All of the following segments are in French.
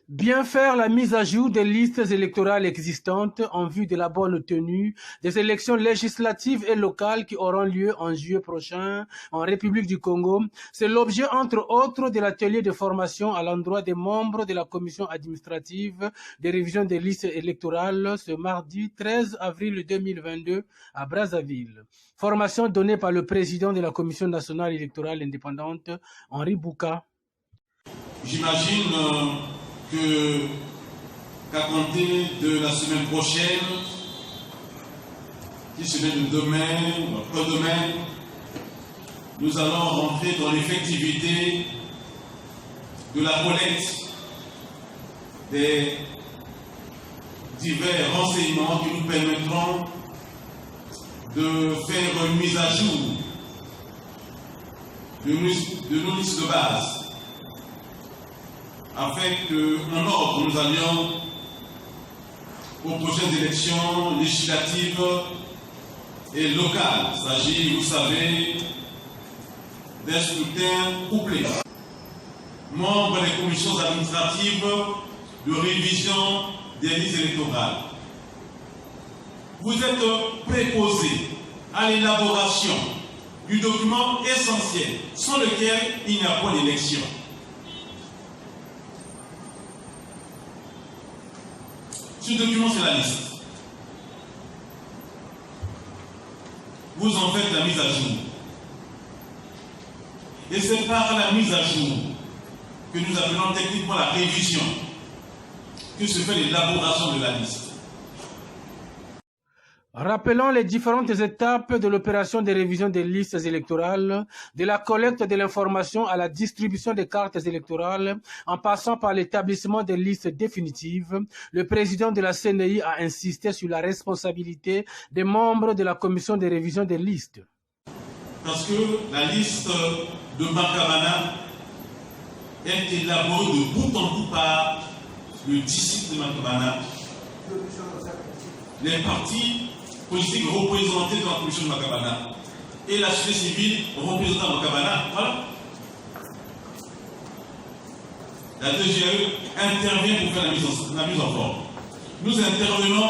Bien faire la mise à jour des listes électorales existantes en vue de la bonne tenue des élections législatives et locales qui auront lieu en juillet prochain en République du Congo. C'est l'objet, entre autres, de l'atelier de formation à l'endroit des membres de la commission administrative de révision des listes électorales ce mardi 13 avril 2022 à Brazzaville. Formation donnée par le président de la commission nationale électorale indépendante, Henri Bouka. J'imagine qu'à compter de la semaine prochaine, qui se met de demain, après-demain, nous allons rentrer dans l'effectivité de la collecte des divers renseignements qui nous permettront de faire une mise à jour de nos listes de base, afin qu'en ordre, nous allions aux prochaines élections législatives et locales. Il s'agit, vous savez, d'un scrutin couplé. Membres des commissions administratives de révision des listes électorales. Vous êtes préposés à l'élaboration du document essentiel sans lequel il n'y a pas d'élection. Ce document, c'est la liste. Vous en faites la mise à jour. Et c'est par la mise à jour que nous appelons techniquement la révision que se fait l'élaboration de la liste. Rappelons les différentes étapes de l'opération de révision des listes électorales, de la collecte de l'information à la distribution des cartes électorales, en passant par l'établissement des listes définitives. Le président de la CNI a insisté sur la responsabilité des membres de la commission de révision des listes. Parce que la liste de Makabana est élaborée de bout en bout par le disciple de Makabana, les partis politiques représentés dans la commission de Makabana et la société civile représentant Makabana. Voilà. La DGE intervient pour faire la mise en forme. Nous intervenons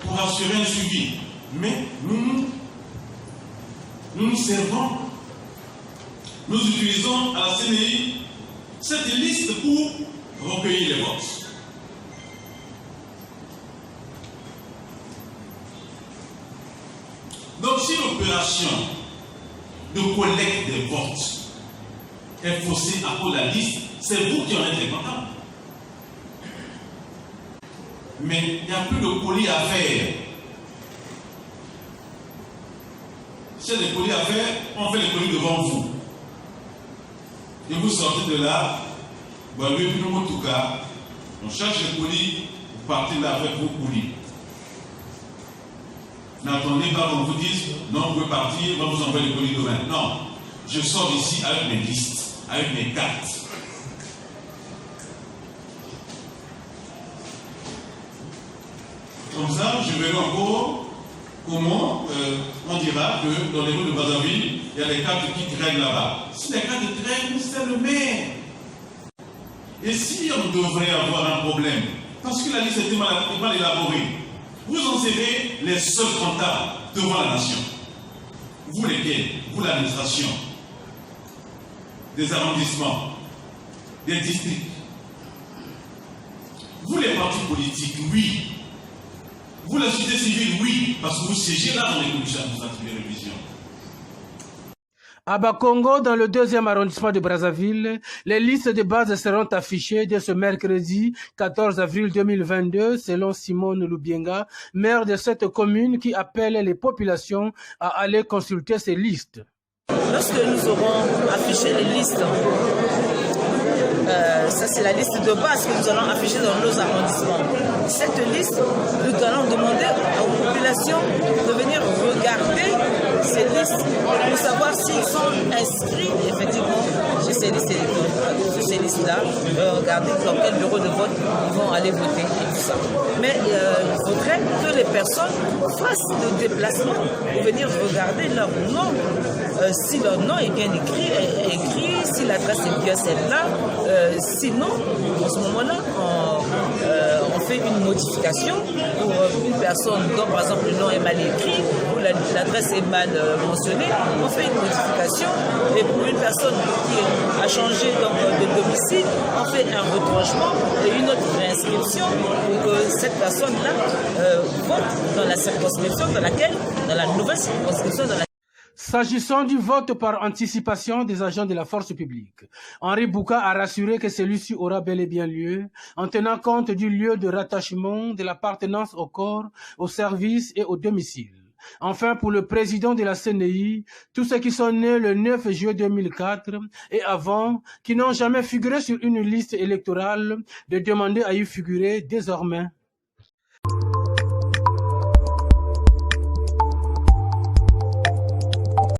pour assurer un suivi, mais nous servons, nous utilisons à la CNI cette liste pour recueillir les votes. Donc si l'opération de collecte des votes est faussée à cause de la liste, c'est vous qui en êtes responsable. Mais il n'y a plus de colis à faire. Si il y a des colis à faire, on fait les colis devant vous. Et vous sortez de là, vous avez vu en tout cas, on cherche les colis, vous partez là avec vos colis. N'attendez pas qu'on vous dise, non, vous pouvez partir, on va vous envoyer les colis demain. Non, je sors ici avec mes listes, avec mes cartes. Comme ça, je verrai encore comment on dira que dans les rues de Brazzaville, il y a des cartes qui traînent là-bas. Si les cartes traînent, c'est le maire. Et si on devrait avoir un problème, parce que la liste était mal élaborée, vous en serez les seuls comptables devant la nation. Vous lesquels? Vous l'administration, des arrondissements, des districts. Vous les partis politiques, oui. Vous la société civile, oui, parce que vous siégez là dans les commissions administratives de révision. À Bakongo, dans le 2e arrondissement de Brazzaville, les listes de base seront affichées dès ce mercredi 14 avril 2022, selon Simone Lubienga, maire de cette commune qui appelle les populations à aller consulter ces listes. Lorsque nous aurons affiché les listes, ça c'est la liste de base que nous allons afficher dans nos arrondissements. Cette liste, nous allons demander aux populations de venir regarder ces listes pour savoir s'ils sont inscrits effectivement sur ces listes-là, regarder dans quel bureau de vote ils vont aller voter et tout ça. Mais il faudrait que les personnes fassent le déplacement pour venir regarder leur nom. Si leur nom est bien écrit, si l'adresse est bien celle-là. Sinon, en ce moment-là, on fait une modification pour une personne dont, par exemple, le nom est mal écrit ou l'adresse est mal mentionnée. On fait une modification. Et pour une personne qui a changé donc, de domicile, on fait un retranchement et une autre réinscription pour que cette personne-là vote dans la circonscription dans la nouvelle circonscription dans laquelle. S'agissant du vote par anticipation des agents de la force publique, Henri Bouka a rassuré que celui-ci aura bel et bien lieu en tenant compte du lieu de rattachement, de l'appartenance au corps, au service et au domicile. Enfin, pour le président de la CNI, tous ceux qui sont nés le 9 juillet 2004 et avant, qui n'ont jamais figuré sur une liste électorale, de demander à y figurer désormais.